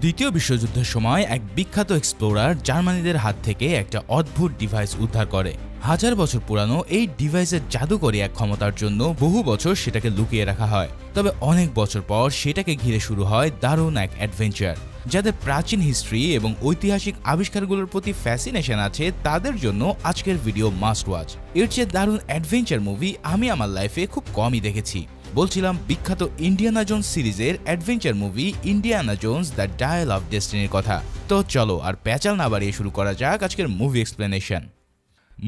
দ্বিতীয় বিশ্বযুদ্ধের সময় এক বিখ্যাত এক্সপ্লোরার জার্মানিদের হাত থেকে একটা অদ্ভুত ডিভাইস উদ্ধার করে। হাজার বছর পুরানো এই ডিভাইসের জাদুকরী এক ক্ষমতার জন্য বহু বছর সেটাকে লুকিয়ে রাখা হয়। তবে অনেক বছর পর সেটাকে ঘিরে শুরু হয় দারুণ এক অ্যাডভেঞ্চার। যাদের প্রাচীন হিস্ট্রি এবং ঐতিহাসিক আবিষ্কারগুলোর প্রতি ফ্যাসিনেশন আছে তাদের জন্য আজকের ভিডিও মাস্ট ওয়াচ। এর চেয়ে দারুণ অ্যাডভেঞ্চার মুভি আমি আমার লাইফে খুব কমই দেখেছি। বলছিলাম বিখ্যাত ইন্ডিয়ানা জোন্স সিরিজের adventure movie Indiana Jones the dial of ডেস্টিনির কথা। তো চলো আর প্যাচাল না বাড়িয়ে শুরু করা যাক আজকের মুভি এক্সপ্লেনেশন।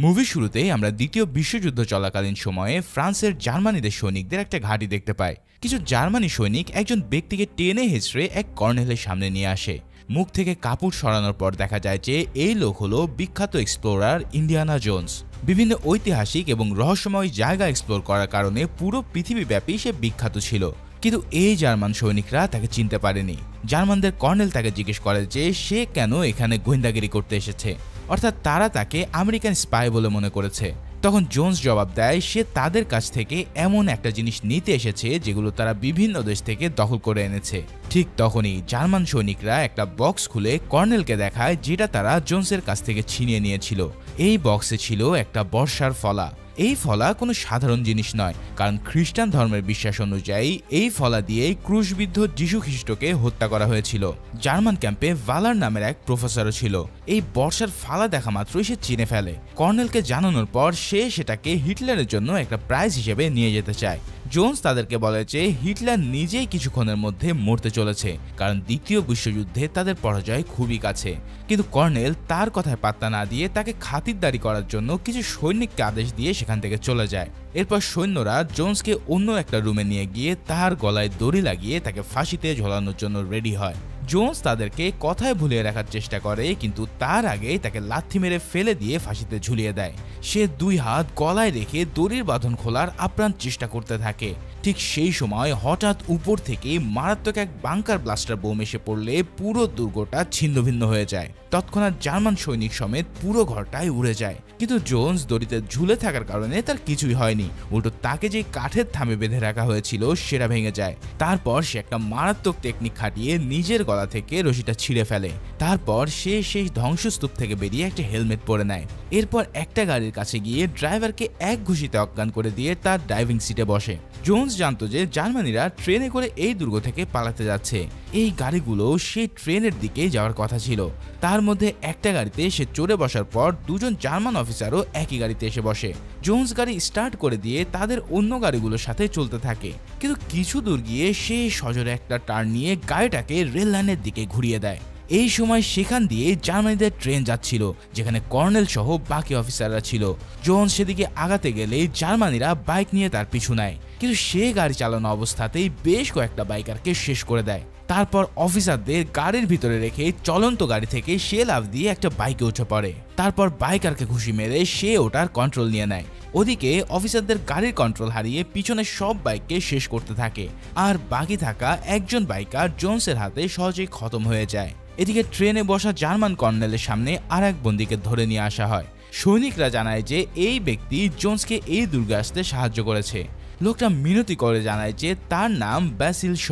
মুভির শুরুতেই আমরা দ্বিতীয় বিশ্বযুদ্ধ চলাকালীন সময়ে ফ্রান্সের জার্মানিদের সৈনিকদের একটা ঘাঁটি দেখতে পাই। কিছু জার্মানি সৈনিক একজন ব্যক্তিকে টেনে হেঁচড়ে এক কর্নেলের সামনে নিয়ে আসে। মুখ থেকে কাপড় সরানোর পর দেখা যায় যে এই লোক হলো বিখ্যাত এক্সপ্লোরার ইন্ডিয়ানা জোন্স। বিভিন্ন ঐতিহাসিক এবং রহস্যময় জায়গা এক্সপ্লোর করার কারণে পুরো পৃথিবীব্যাপী সে বিখ্যাত ছিল। কিন্তু এই জার্মান সৈনিকরা তাকে চিনতে পারেনি। জার্মানদের কর্নেল তাকে জিজ্ঞেস করে যে সে কেন এখানে গোয়েন্দাগিরি করতে এসেছে, অর্থাৎ তারা তাকে আমেরিকান স্পাই বলে মনে করেছে। তখন জোন্স জবাব দেয় সে তাদের কাছ থেকে এমন একটা জিনিস নিতে এসেছে যেগুলো তারা বিভিন্ন দেশ থেকে দখল করে এনেছে। ঠিক তখনই জার্মান সৈনিকরা একটা বক্স খুলে কর্নেলকে দেখায় যেটা তারা জোন্সের কাছ থেকে ছিনিয়ে নিয়েছিল। এই বক্সে ছিল একটা বর্ষার ফলা। এই ফলা কোনো সাধারণ জিনিস নয়, কারণ খ্রিস্টান ধর্মের বিশ্বাস অনুযায়ী এই ফলা দিয়ে ক্রুশবিদ্ধ যীশু খ্রিস্টকে হত্যা করা হয়েছিল। জার্মান ক্যাম্পে ভালার নামের এক প্রফেসরও ছিল। এই বর্ষার ফালা দেখা মাত্রই সে চিনে ফেলে। কর্নেলকে জানানোর পর সে সেটাকে হিটলারের জন্য একটা প্রাইজ হিসেবে নিয়ে যেতে চায়। জোন্স তাদেরকে বলে যে হিটলার নিজেই কিছুক্ষণের মধ্যে মরতে চলেছে, কারণ দ্বিতীয় বিশ্বযুদ্ধে তাদের পরাজয় খুবই কাছে। কিন্তু কর্নেল তার কথায় পাত্তা না দিয়ে তাকে খাতিরদারি করার জন্য কিছু সৈনিককে আদেশ দিয়ে সেখান থেকে চলে যায়। এরপর সৈন্যরা জোন্সকে অন্য একটা রুমে নিয়ে গিয়ে তার গলায় দড়ি লাগিয়ে তাকে ফাঁসিতে ঝোলানোর জন্য রেডি হয়। জোন্স তাদেরকে কথায় ভুলিয়ে রাখার চেষ্টা করে, কিন্তু তার আগেই তাকে লাথি মেরে ফেলে দিয়ে ফাঁসিতে ঝুলিয়ে দেয়। সে দুই হাত গলায় রেখে দড়ির বাঁধন খোলার আপ্রাণ চেষ্টা করতে থাকে। ঠিক সেই সময় হঠাৎ উপর থেকে মারাত্মক এক বাংকার ব্লাস্টার বোম এসে পড়লে পুরো দুর্গটা ছিন্নভিন্ন হয়ে যায়। তৎক্ষণাৎ জার্মান সৈনিক সমেত পুরো ঘরটাই উড়ে যায়। কিন্তু জোন্স দড়িতে ঝুলে থাকার কারণে তার কিছুই হয়নি, উল্টো তাকে যে কাঠের থামে বেঁধে রাখা হয়েছিল সেটা ভেঙে যায়। তারপর সে একটা মারাত্মক টেকনিক খাটিয়ে নিজের গলা থেকে রশিটা ছিঁড়ে ফেলে। তারপর সে সেই ধ্বংসস্তূপ থেকে বেরিয়ে একটা হেলমেট পরে নেয়। এরপর একটা গাড়ির কাছে গিয়ে ড্রাইভারকে এক ঘুষিতে অজ্ঞান করে দিয়ে তার ড্রাইভিং সিটে বসে। জোন্স জানতো যে জার্মানিরা ট্রেনে করে এই দুর্গ থেকে পালাতে যাচ্ছে। এই গাড়িগুলো সেই ট্রেনের দিকে যাওয়ার কথা ছিল। তার মধ্যে একটা গাড়িতে সে চড়ে বসার পর দুজন জার্মান অফিসারও একই গাড়িতে এসে বসে। জোন্স গাড়ি স্টার্ট করে দিয়ে তাদের অন্য গাড়িগুলোর সাথে চলতে থাকে। কিন্তু কিছু দূর গিয়ে সে সজোরে একটা টার্ন নিয়ে গাড়িটাকে রেল লাইনের দিকে ঘুরিয়ে দেয়। এই সময় সেখান দিয়ে জার্মানিদের ট্রেন যাচ্ছিল, যেখানে কর্নেল সহ বাকি অফিসাররা ছিল। জোন্স সেদিকে আগাতে গেলে জার্মানিরা বাইক নিয়ে তার পিছু নেয়, কিন্তু সে গাড়ি চালানো অবস্থাতেই বেশ কয়েকটা বাইকারকে শেষ করে দেয়। তারপর অফিসারদের গাড়ির ভিতরে রেখে চলন্ত গাড়ি থেকে সে লাফ দিয়ে একটা বাইকে উঠে পড়ে। তারপর বাইকারকে ঘুষি মেরে সে ওটার কন্ট্রোল নিয়ে নেয়। ওদিকে অফিসারদের গাড়ির কন্ট্রোল হারিয়ে পিছনে সব বাইককে শেষ করতে থাকে, আর বাকি থাকা একজন বাইকার জোন্সের হাতে সহজেই খতম হয়ে যায়। এদিকে ট্রেনে বসা জার্মান কর্নেলের সামনে আর এক বন্দীকে ধরে নিয়ে আসা হয়। সৈনিকরা জানায় যে এই ব্যক্তি জোন্সকে এই দুর্গে আসতে সাহায্য করেছে। লোকটা মিনতি করে জানায় যে তার নাম ব্যাসিল শ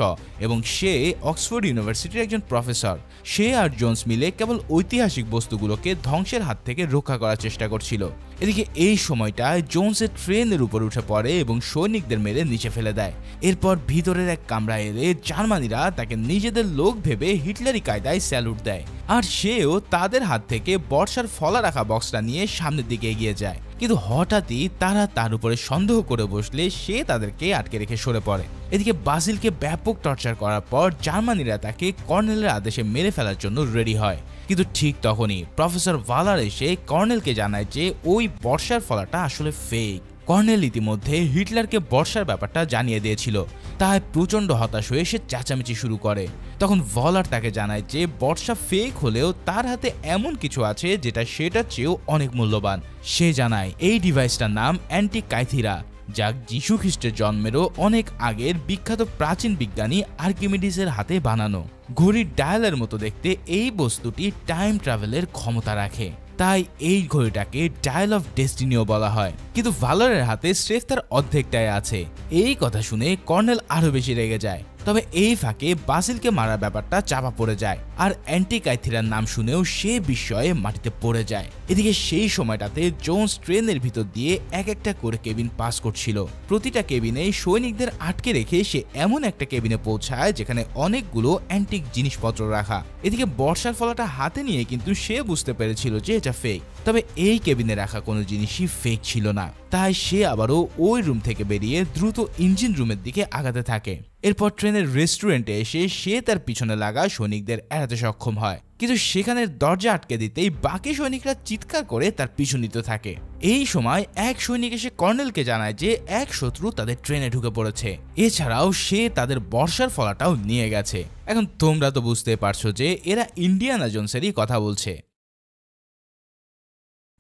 এবং সে অক্সফোর্ড ইউনিভার্সিটির একজন প্রফেসর। সে আর জোন্স মিলে কেবল ঐতিহাসিক বস্তুগুলোকে ধ্বংসের হাত থেকে রক্ষা করার চেষ্টা করছিল। এদিকে এই সময়টায় জোন্সের ট্রেনের উপর উঠে পড়ে এবং সৈনিকদের মেরে নিচে ফেলে দেয়। এরপর ভিতরের এক কামরায় এলে জার্মানিরা তাকে নিজেদের লোক ভেবে হিটলারি কায়দায় স্যালুট দেয়, আর সেও তাদের হাত থেকে বর্ষার ফলা রাখা বক্সটা নিয়ে সামনের দিকে এগিয়ে যায়। কিন্তু হঠাৎই তারা তার উপরে সন্দেহ করে বসলে সে তাদেরকে আটকে রেখে সরে পড়ে। এদিকে বাসিলকে ব্যাপক টর্চার করার পর জার্মানিরা তাকে কর্নেলের আদেশে মেরে ফেলার জন্য রেডি হয়। কিন্তু ঠিক তখনই প্রফেসর ভালার এসে কর্নেলকে জানায় যে ওই বর্ষার ফলাটা আসলে ফেক। কর্নেল ইতিমধ্যে হিটলারকে বর্ষার ব্যাপারটা জানিয়ে দিয়েছিল, তাই প্রচণ্ড হতাশ হয়ে সে চেঁচামেচি শুরু করে। তখন ভলার তাকে জানায় যে বর্ষা ফেক হলেও তার হাতে এমন কিছু আছে যেটা সেটার চেয়েও অনেক মূল্যবান। সে জানায় এই ডিভাইসটার নাম অ্যান্টিকাইথিরা, যা যীশু খ্রিস্টের জন্মেরও অনেক আগের বিখ্যাত প্রাচীন বিজ্ঞানী আর্কিমিডিসের হাতে বানানো। ঘড়ির ডায়ালের মতো দেখতে এই বস্তুটি টাইম ট্রাভেলের ক্ষমতা রাখে, তাই এই ঘড়িটাকে ডায়াল অফ ডেস্টিনিও বলা হয়। কিন্তু ভালারের হাতে স্রেফ তার অর্ধেকটাই আছে। এই কথা শুনে কর্নেল আরো বেশি রেগে যায়। তবে এই ফাঁকে বাসিলকে মারার ব্যাপারটা চাপা পড়ে যায়, আর অ্যান্টিকাইথিরার নাম শুনেও সে বিস্ময়ে মাটিতে পড়ে যায়। এদিকে সেই সময়টাতে জোন্স ট্রেনের ভিতর দিয়ে এক একটা করে কেবিন পাস করছিল। প্রতিটা কেবিনে সৈনিকদের আটকে রেখে সে এমন একটা কেবিনে পৌঁছায় যেখানে অনেকগুলো অ্যান্টিক জিনিসপত্র রাখা। এদিকে বর্ষার ফলাটা হাতে নিয়ে কিন্তু সে বুঝতে পেরেছিল যে এটা ফেক। তবে এই কেবিনে রাখা কোনো জিনিসই ফেক ছিল না, তাই সে আবারও ওই রুম থেকে বেরিয়ে দ্রুত ইঞ্জিন রুমের দিকে আগাতে থাকে। এরপর ট্রেনের রেস্টুরেন্টে এসে সে তার পিছনে লাগা সৈনিকদের এড়াতে সক্ষম হয়, কিন্তু সেখানের দরজা আটকে দিতেই বাকি সৈনিকরা চিৎকার করে তার পিছু নিতে থাকে। এই সময় এক সৈনিক এসে কর্নেলকে জানায় যে এক শত্রু তাদের ট্রেনে ঢুকে পড়েছে। এছাড়াও সে তাদের বর্ষার ফলাটাও নিয়ে গেছে। এখন তোমরা তো বুঝতে পারছো যে এরা ইন্ডিয়ানা জোন্সেরই কথা বলছে।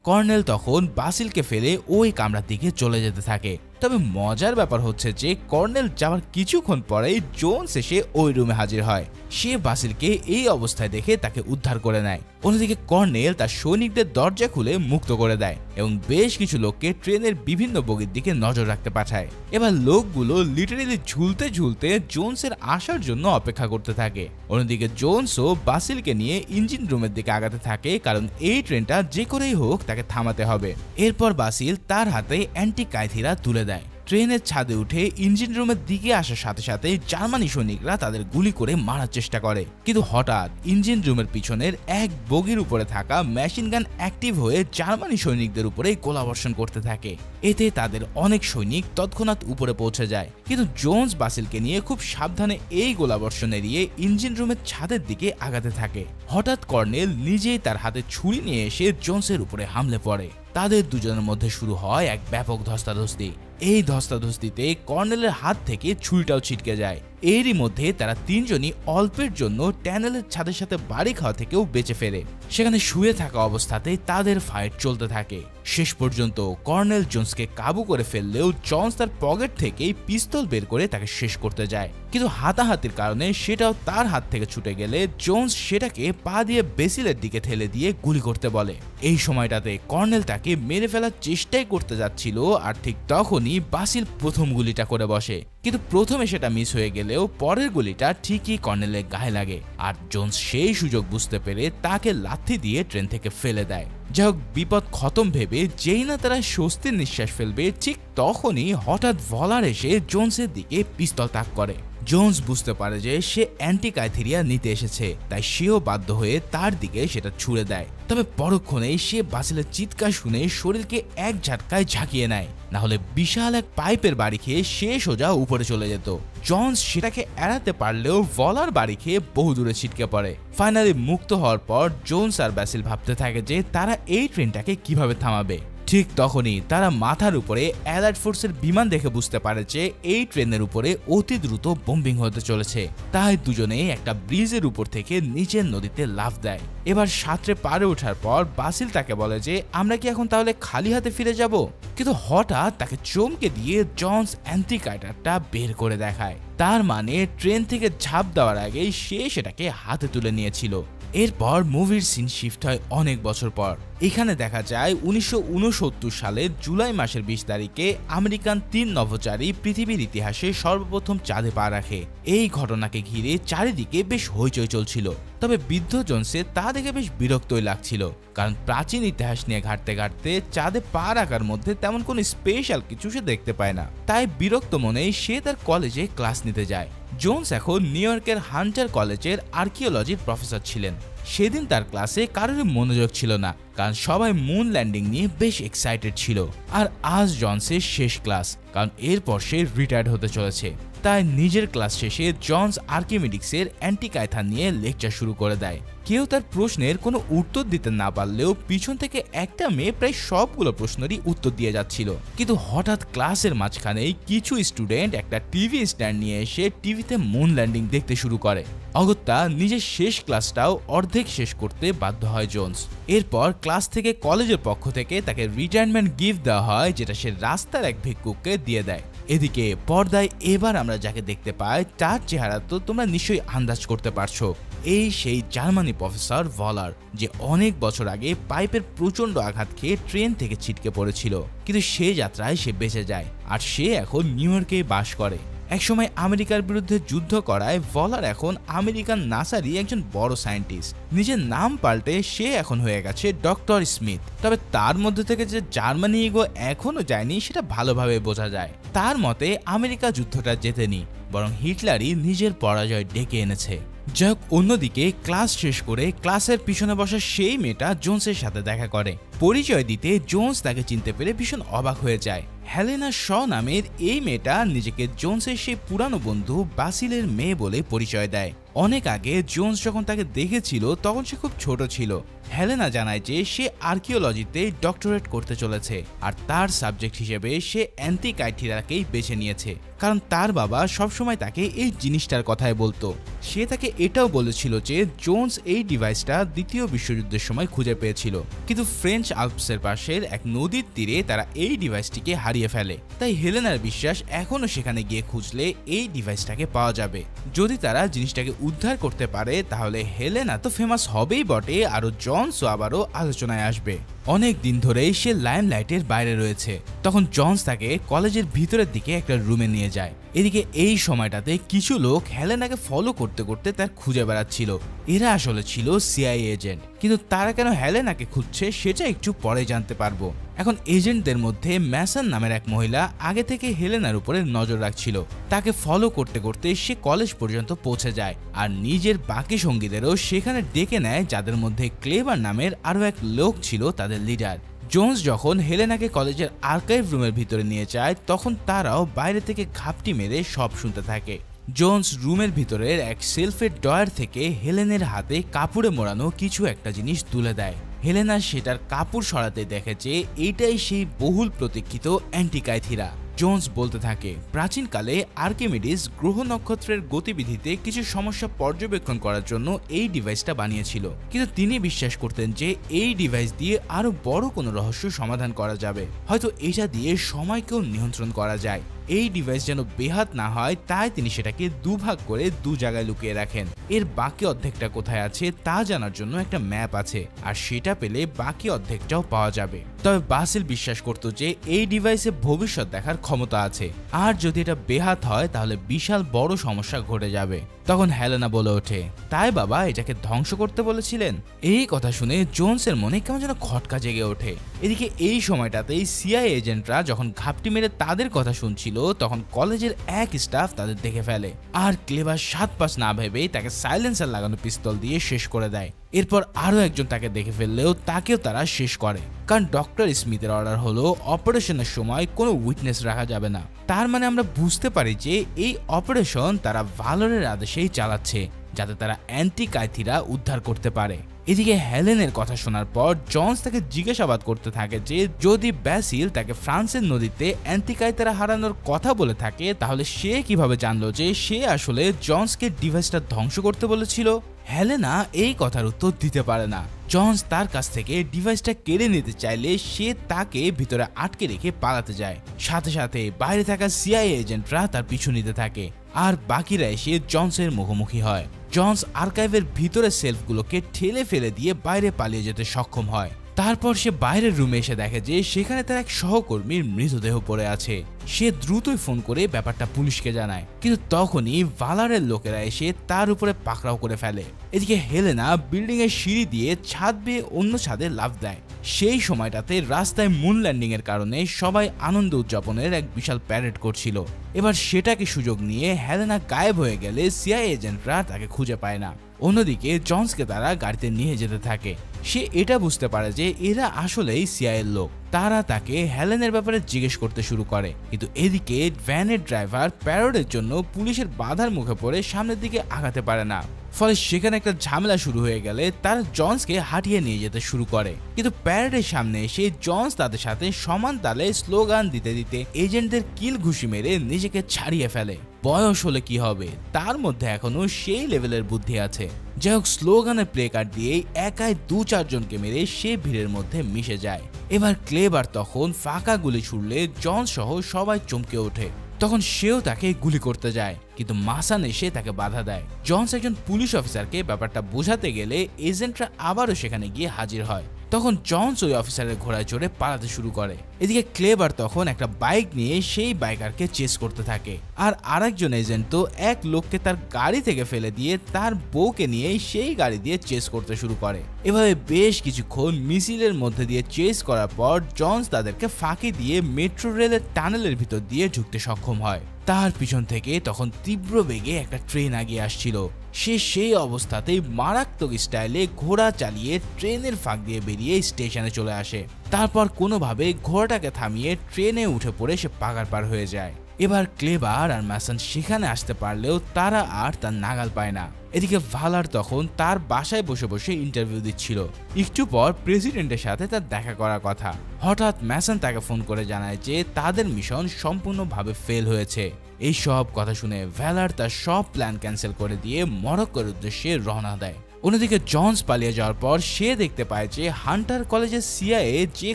কর্নেল তখন বাসিলকে ফেলে ওই কামরার দিকে চলে যেতে থাকে। তবে মজার ব্যাপার হচ্ছে যে কর্নেল যাওয়ার কিছুক্ষণ পরেই জোন্স এসে ওই রুমে হাজির হয়। সে বাসিলকে এই অবস্থায় দেখে তাকে উদ্ধার করে নেয়। অন্যদিকে কর্নেল তার সৈনিকদের দরজা খুলে মুক্ত করে দেয় এবং বেশ কিছু লোককে ট্রেনের বিভিন্ন বগির দিকে নজর রাখতে পাঠায়। এবার লোকগুলো লিটারেলি ঝুলতে ঝুলতে জোন্সের আসার জন্য অপেক্ষা করতে থাকে। অন্যদিকে জোন্সও বাসিলকে নিয়ে ইঞ্জিন রুমের দিকে আগাতে থাকে, কারণ এই ট্রেনটা যে করেই হোক তাকে থামাতে হবে। এরপর বাসিল তার হাতে অ্যান্টিকাইথিরা তুলে দেয়। ট্রেনের ছাদে উঠে ইঞ্জিন রুমের দিকে আসার সাথে সাথে জার্মানি সৈনিকরা তাদের গুলি করে মারার চেষ্টা করে, কিন্তু হঠাৎ ইঞ্জিন রুমের পিছনের এক বগির উপরে থাকা মেশিন গান অ্যাক্টিভ হয়ে জার্মানি সৈনিকদের উপরে গোলাবর্ষণ করতে থাকে। এতে তাদের অনেক সৈনিক তৎক্ষণাৎ উপরে পৌঁছে যায়, কিন্তু জোন্স বাসিলকে নিয়ে খুব সাবধানে এই গোলাবর্ষণ এড়িয়ে ইঞ্জিন রুমের ছাদের দিকে আগাতে থাকে। হঠাৎ কর্নেল নিজেই তার হাতে ছুরি নিয়ে এসে জোন্সের উপরে হামলে পড়ে। তাদের দুজনের মধ্যে শুরু হয় এক ব্যাপক ধস্তাধস্তি। এই ধস্তাধস্তিতে কর্নেলের হাত থেকে ছুরিটাও ছিটকে যায়। এরই মধ্যে তারা তিনজনই অল্পের জন্য ট্যানেলের ছাদের সাথে বাড়ি খাওয়া থেকেও বেঁচে ফেরে। সেখানে শুয়ে থাকা অবস্থাতেই তাদের ফাইট চলতে থাকে। শেষ পর্যন্ত কর্নেল জোন্সকে কাবু করে ফেললেও জোন্স তার পকেট থেকেই পিস্তল বের করে তাকে শেষ করতে যায়, কিন্তু হাতাহাতির কারণে সেটাও তার হাত থেকে ছুটে গেলে জোন্স সেটাকে পা দিয়ে বেসিলের দিকে ঠেলে দিয়ে গুলি করতে বলে। এই সময়টাতে কর্নেল তাকে মেরে ফেলার চেষ্টাই করতে যাচ্ছিল, আর ঠিক তখনই বাসিল প্রথম গুলিটা করে বসে, কিন্তু প্রথমে সেটা মিস হয়ে গেলেও পরের গুলিটা ঠিকই কর্নেলের গায়ে লাগে, আর জোন্স সেই সুযোগ বুঝতে পেরে তাকে লাথি দিয়ে ট্রেন থেকে ফেলে দেয়। যাই হোক, বিপদ খতম ভেবে যেই না তারা স্বস্তির নিঃশ্বাস ফেলবে, ঠিক তখনই হঠাৎ ভলার এসে জোন্সের দিকে পিস্তল তাক করে। জোন্স বুঝতে পারে যে সে অ্যান্টিকাইথিরিয়া নিতে এসেছে, তাই সেও বাধ্য হয়ে তার দিকে সেটা ছুড়ে দেয়। তবে পরক্ষণেই সে বাসিলের চিৎকার শুনে শরীরকে এক ঝাটকায় ঝাঁকিয়ে নেয়, না হলে বিশাল এক পাইপের বাড়ি খেয়ে সে সোজা উপরে চলে যেত। জোন্স সেটাকে এড়াতে পারলেও ভলার বাড়ি খেয়ে বহু দূরে ছিটকে পড়ে। ফাইনালি মুক্ত হওয়ার পর জোন্স আর বাসিল ভাবতে থাকে যে তারা এই ট্রেনটাকে কিভাবে থামাবে। ঠিক তখনই তারা মাথার উপরে অ্যালার্ট ফোর্সের বিমান দেখে বুঝতে পারে যে এই ট্রেনের উপরে অতি দ্রুত বোম্বিং হতে চলেছে। তাই দুজনে একটা ব্রিজের উপর থেকে নিচের নদীতে লাফ দেয়। এবার সাঁতরে পারে ওঠার পর বাসিল তাকে বলে যে আমরা কি এখন তাহলে খালি হাতে ফিরে যাব, কিন্তু হঠাৎ তাকে চমকে দিয়ে জোন্স অ্যান্টিকাইটারটা বের করে দেখায়। তার মানে ট্রেন থেকে ঝাঁপ দেওয়ার আগেই সে সেটাকে হাতে তুলে নিয়েছিল। এরপর মুভির সিন শিফট হয় অনেক বছর পর। এখানে দেখা যায় 1969 সালের জুলাই মাসের 20 তারিখে আমেরিকান 3 নভোচারী পৃথিবীর ইতিহাসে সর্বপ্রথম চাঁদে পা রাখে। এই ঘটনাকে ঘিরে চারিদিকে বেশ হইচই চলছিল। তবে বৃদ্ধ জোন্সের তা দেখে বেশ বিরক্তই লাগছিল, কারণ প্রাচীন ইতিহাস নিয়ে ঘাটতে ঘাটতে চাঁদে পা রাখার মধ্যে তেমন কোনো স্পেশাল কিছু সে দেখতে পায় না। তাই বিরক্ত মনেই সে তার কলেজে ক্লাস নিতে যায়। জোন্স এখন নিউ ইয়র্কের হান্টার কলেজের আর্কিওলজির প্রফেসর ছিলেন। সেদিন তার ক্লাসে কারোর মনোযোগ ছিল না, কারণ সবাই মুন ল্যান্ডিং নিয়ে বেশ এক্সাইটেড ছিল। আর আজ জোন্সের শেষ ক্লাস, কারণ এরপর সে রিটায়ার্ড হতে চলেছে। তাই নিজের ক্লাস শেষে জোন্স আর্কিমিডিক্সের অ্যান্টিকাইথা নিয়ে লেকচার শুরু করে দেয়। কেউ তার প্রশ্নের কোনো উত্তর দিতে না পারলেও পিছন থেকে একটা মেয়ে প্রায় সবগুলো প্রশ্নেরই উত্তর দিয়ে যাচ্ছিল। কিন্তু হঠাৎ ক্লাসের মাঝখানেই কিছু স্টুডেন্ট একটা টিভি স্ট্যান্ড নিয়ে এসে টিভিতে মুন ল্যান্ডিং দেখতে শুরু করে। অগত্যা নিজের শেষ ক্লাসটাও অর্ধেক শেষ করতে বাধ্য হয় জোন্স। এরপর ক্লাস থেকে কলেজের পক্ষ থেকে তাকে রিটায়ারমেন্ট গিফট দেওয়া হয়, যেটা সে রাস্তার এক ভিক্ষুককে দিয়ে দেয়। এদিকে পর্দায় এবার আমরা যাকে দেখতে পাই তার চেহারা তো তোমরা নিশ্চয়ই আন্দাজ করতে পারছো। এই সেই জার্মানি প্রফেসর ভলার, যে অনেক বছর আগে পাইপের প্রচন্ড আঘাত খেয়ে ট্রেন থেকে ছিটকে পড়েছিল, কিন্তু সে যাত্রায় সে বেঁচে যায় আর সে এখন নিউ ইয়র্কে বাস করে। একসময় আমেরিকার বিরুদ্ধে যুদ্ধ করায় ভলার এখন আমেরিকান নাসারই একজন বড় সায়েন্টিস্ট। নিজের নাম পাল্টে সে এখন হয়ে গেছে ডক্টর স্মিথ। তবে তার মধ্যে থেকে যে জার্মানি ইগো এখনো যায়নি সেটা ভালোভাবে বোঝা যায়। তার মতে আমেরিকা যুদ্ধটা জেতেনি, বরং হিটলারই নিজের পরাজয় ডেকে এনেছে। যাই হোক, অন্যদিকে ক্লাস শেষ করে ক্লাসের পিছনে বসা সেই মেয়েটা জোন্সের সাথে দেখা করে। পরিচয় দিতে জোন্স তাকে চিনতে পেরে ভীষণ অবাক হয়ে যায়। হেলেনা শ নামের এই মেয়েটা নিজেকে জোন্সের সেই পুরানো বন্ধু বাসিলের মেয়ে বলে পরিচয় দেয়। অনেক আগে জোন্স যখন তাকে দেখেছিল তখন সে খুব ছোট ছিল। হেলেনা জানায় যে সে আর্কিওলজিতে ডক্টরেট করতে চলেছে, আর তার সাবজেক্ট হিসেবে সে অ্যান্টিকাইথিরাকেই বেছে নিয়েছে, কারণ তার বাবা সবসময় তাকে এই জিনিসটার কথাই বলতো। সে তাকে এটাও বলেছিল যে জোন্স এই ডিভাইসটা দ্বিতীয় বিশ্বযুদ্ধের সময় খুঁজে পেয়েছিল, কিন্তু ফ্রেঞ্চ আল্পসের পাশের এক নদীর তীরে তারা এই ডিভাইসটিকে হারিয়ে ফেলে। তাই হেলেনার বিশ্বাস এখনো সেখানে গিয়ে খুঁজলে এই ডিভাইসটাকে পাওয়া যাবে। যদি তারা জিনিসটাকে উদ্ধার করতে পারে তাহলে হেলেনা তো ফেমাস হবেই বটে, আরও জনসও আবারও আলোচনায় আসবে। অনেক দিন ধরেই সে লাইমলাইটের বাইরে রয়েছে। তখন জনস তাকে কলেজের ভিতরের দিকে একটা রুমে নিয়ে যায়। এদিকে এই সময়টাতে কিছু লোক হেলেনাকে ফলো করতে করতে তার খুঁজে বেড়াচ্ছিল। এরা আসলে ছিল সিআইএ এজেন্ট, কিন্তু তারা কেন হেলেনাকে খুঁজছে সেটা একটু পরে জানতে পারবো। এখন এজেন্টদের মধ্যে ম্যাসন নামের এক মহিলা আগে থেকে হেলেনার উপরে নজর রাখছিল। তাকে ফলো করতে করতে সে কলেজ পর্যন্ত পৌঁছে যায়, আর নিজের বাকি সঙ্গীদেরও সেখানে ডেকে নেয়, যাদের মধ্যে ক্লেভার নামের আরও এক লোক ছিল তাদের লিডার। জোন্স যখন হেলেনাকে কলেজের আর্কাইভ রুমের ভিতরে নিয়ে যায় তখন তারাও বাইরে থেকে ঘাপটি মেরে সব শুনতে থাকে। জোন্স রুমের ভিতরের এক সেলফের ড্রয়ার থেকে হেলেনের হাতে কাপড়ে মোড়ানো কিছু একটা জিনিস তুলে দেয়। হেলেনা সেটার কাপড় সরাতে দেখে যে এইটাই সেই বহুল প্রতীক্ষিত অ্যান্টিকাইথিরা। জোন্স বলতে থাকে, প্রাচীনকালে আর্কিমিডিস গ্রহ নক্ষত্রের গতিবিধিতে কিছু সমস্যা পর্যবেক্ষণ করার জন্য এই ডিভাইসটা বানিয়েছিল, কিন্তু তিনি বিশ্বাস করতেন যে এই ডিভাইস দিয়ে আরো বড় কোনো রহস্য সমাধান করা যাবে। হয়তো এটা দিয়ে সময়কেও নিয়ন্ত্রণ করা যায়। এই ডিভাইস যেন বেহাত না হয় তাই তিনি সেটাকে দুভাগ করে দু জায়গায় লুকিয়ে রাখেন। এর বাকি অর্ধেকটা কোথায় আছে তা জানার জন্য একটা ম্যাপ আছে, আর সেটা পেলে বাকি অর্ধেকটাও পাওয়া যাবে। তবে বাসিল বিশ্বাস করত যে এই ডিভাইসে ভবিষ্যৎ দেখার ক্ষমতা আছে, আর যদি এটা বেহাত হয় তাহলে বিশাল বড় সমস্যা ঘটে যাবে। তখন হেলেনা বলে ওঠে, তাই বাবা এটাকে ধ্বংস করতে বলেছিলেন। এই কথা শুনে জোন্সের মনে কেমন যেন খটকা জেগে ওঠে। এদিকে এই সময়টাতেই সিআইএ এজেন্টরা যখন ঘাপটি মেরে তাদের কথা শুনছিল তখন কলেজের এক স্টাফ তাদের দেখে ফেলে, আর ক্লেভার 7 পাঁচ না ভেবেই তাকে সাইলেন্সার লাগানো পিস্তল দিয়ে শেষ করে দেয়। এরপর আরো একজন তাকে দেখে ফেললেও তাকেও তারা শেষ করে, কারণ ডক্টর স্মিথের অর্ডার হলো অপারেশনের সময় কোনো উইটনেস রাখা যাবে না। তার মানে আমরা বুঝতে পারি যে এই অপারেশন তারা ভালরের আদেশেই চালাচ্ছে, যাতে তারা অ্যান্টিকাইথিরা উদ্ধার করতে পারে। এদিকে হেলেনের কথা শোনার পর জনস তাকে জিজ্ঞাসাবাদ করতে থাকে যে যদি ব্যাসিল তাকে ফ্রান্সের নদীতে অ্যান্টিকাইথিরা হারানোর কথা বলে থাকে তাহলে সে কিভাবে জানলো যে সে আসলে জনসকে ডিভাইসটা ধ্বংস করতে বলেছিল। হেলেনা এই কথার উত্তর দিতে পারে না। জনস তার কাছ থেকে ডিভাইসটা কেড়ে নিতে চাইলে সে তাকে ভিতরে আটকে রেখে পালাতে যায়। সাথে সাথে বাইরে থাকা সিআইএ এজেন্টরা তার পিছু নিতে থাকে, আর বাকিরা এসে জনসের মুখোমুখি হয়। জনস আর্কাইভের ভিতরে সেলফগুলোকে ঠেলে ফেলে দিয়ে বাইরে পালিয়ে যেতে সক্ষম হয়। তারপর সে বাইরের রুমে এসে দেখে যে সেখানে তার এক সহকর্মীর মৃতদেহ পড়ে আছে। সে দ্রুতই ফোন করে ব্যাপারটা পুলিশকে জানায়, কিন্তু তখনই ভালারের লোকেরা এসে তার উপরে পাকড়াও করে ফেলে। এদিকে হেলেনা বিল্ডিং এর সিঁড়ি দিয়ে ছাদ বেয়ে অন্য ছাদে লাফ দেয়। সেই সময়টাতে রাস্তায় মুন ল্যান্ডিং এর কারণে সবাই আনন্দ উদযাপনের এক বিশাল প্যারেড করছিল। এবার সেটাকে সুযোগ নিয়ে হেলেনা গায়েব হয়ে গেলে সিআইএ এজেন্টরা তাকে খুঁজে পায় না। অন্যদিকে জনসকে তারা গাড়িতে নিয়ে যেতে থাকে। সে এটা বুঝতে পারে যে এরা আসলেই সিআইএর লোক। তারা তাকে হেলেনের ব্যাপারে জিজ্ঞেস করতে শুরু করে, কিন্তু এদিকে ভ্যানের ড্রাইভার প্যারেডের জন্য পুলিশের বাধার মুখে পড়ে সামনের দিকে আগাতে পারে না। ফলে সেখানে একটা ঝামেলা শুরু হয়ে গেলে তারা জনসকে হাঁটিয়ে নিয়ে যেতে শুরু করে, কিন্তু প্যারেডের সামনে এসে জনস তাদের সাথে সমান তালে স্লোগান দিতে দিতে এজেন্টদের কিল ঘুষি মেরে নিজেকে ছাড়িয়ে ফেলে। বয়স হলে কি হবে, তার মধ্যে এখনো সেই লেভেলের বুদ্ধি আছে। যাই হোক, স্লোগানের প্লে কার্ড দিয়েই একাই 2-4 জনকে মেরে সে ভিড়ের মধ্যে মিশে যায়। এবার ক্লেভার তখন ফাঁকা গুলি ছুড়লে জনস সহ সবাই চমকে ওঠে। তখন সেও তাকে গুলি করতে যায়, কিন্তু মাসান এসে তাকে বাধা দেয়। জনস একজন পুলিশ অফিসারকে ব্যাপারটা বোঝাতে গেলে এজেন্টরা আবারও সেখানে গিয়ে হাজির হয়। তখন জনস ওই অফিসারের ঘোড়ায় চড়ে পালাতে শুরু করে। এদিকে ক্লেবার তখন একটা বাইক নিয়ে সেই বাইকারকে চেস করতে থাকে, আর আরেকজন এজেন্ট তো এক লোককে তার গাড়ি থেকে ফেলে দিয়ে তার বউকে নিয়ে সেই গাড়ি দিয়ে চেস করতে শুরু করে। এভাবে বেশ কিছুক্ষণ মিছিলের মধ্যে দিয়ে চেস করার পর জনস তাদেরকে ফাঁকি দিয়ে মেট্রো রেলের টানেলের ভিতর দিয়ে ঢুকতে সক্ষম হয়। তার পিছন থেকে তখন তীব্র বেগে একটা ট্রেন আগিয়ে আসছিল। সে সেই অবস্থাতেই মারাত্মক স্টাইলে ঘোড়া চালিয়ে ট্রেনের ফাঁক দিয়ে বেরিয়ে স্টেশনে চলে আসে। তারপর কোনোভাবে ঘোড়াটাকে থামিয়ে ট্রেনে উঠে পড়ে সে পাগার পার হয়ে যায়। এবার ক্লেবার আর ম্যাসন সেখানে আসতে পারলেও তারা আর তার নাগাল পায় না। এদিকে ভালার তখন তার বাসায় বসে বসে ইন্টারভিউ দিচ্ছিল। একটু পর প্রেসিডেন্টের সাথে তার দেখা করার কথা। হঠাৎ ম্যাসন তাকে ফোন করে জানায় যে তাদের মিশন সম্পূর্ণভাবে ফেল হয়েছে। এই সব কথা শুনে ভ্যালার তার সব প্ল্যান ক্যান্সেল করে দিয়ে মরক্কোর উদ্দেশ্যে রওনা দেয়। অন্যদিকে জনস পালিয়ে যাওয়ার পর সে দেখতে পায় যে হান্টার কলেজের সিআইএ যে